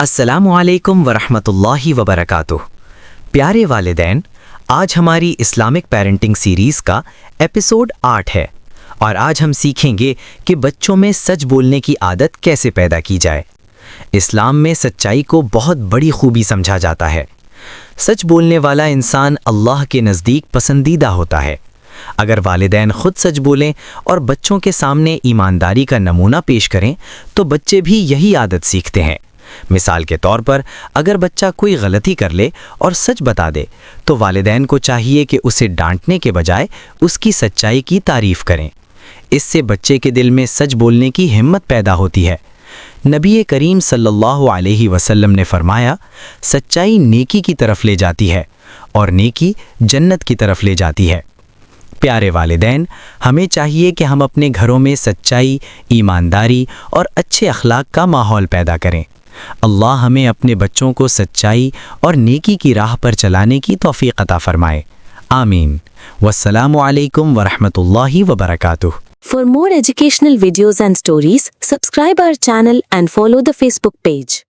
السلام علیکم ورحمۃ اللہ وبرکاتہ۔ پیارے والدین، آج ہماری اسلامک پیرنٹنگ سیریز کا ایپیسوڈ 8 ہے، اور آج ہم سیکھیں گے کہ بچوں میں سچ بولنے کی عادت کیسے پیدا کی جائے۔ اسلام میں سچائی کو بہت بڑی خوبی سمجھا جاتا ہے۔ سچ بولنے والا انسان اللہ کے نزدیک پسندیدہ ہوتا ہے۔ اگر والدین خود سچ بولیں اور بچوں کے سامنے ایمانداری کا نمونہ پیش کریں تو بچے بھی یہی عادت سیکھتے ہیں۔ مثال کے طور پر، اگر بچہ کوئی غلطی کر لے اور سچ بتا دے تو والدین کو چاہیے کہ اسے ڈانٹنے کے بجائے اس کی سچائی کی تعریف کریں۔ اس سے بچے کے دل میں سچ بولنے کی ہمت پیدا ہوتی ہے۔ نبی کریم صلی اللہ علیہ وسلم نے فرمایا، سچائی نیکی کی طرف لے جاتی ہے اور نیکی جنت کی طرف لے جاتی ہے۔ پیارے والدین، ہمیں چاہیے کہ ہم اپنے گھروں میں سچائی، ایمانداری اور اچھے اخلاق کا ماحول پیدا کریں۔ اللہ ہمیں اپنے بچوں کو سچائی اور نیکی کی راہ پر چلانے کی توفیق عطا فرمائے۔ آمین۔ والسلام علیکم ورحمۃ اللہ وبرکاتہ۔ For more educational videos and stories, subscribe our channel and follow the Facebook page.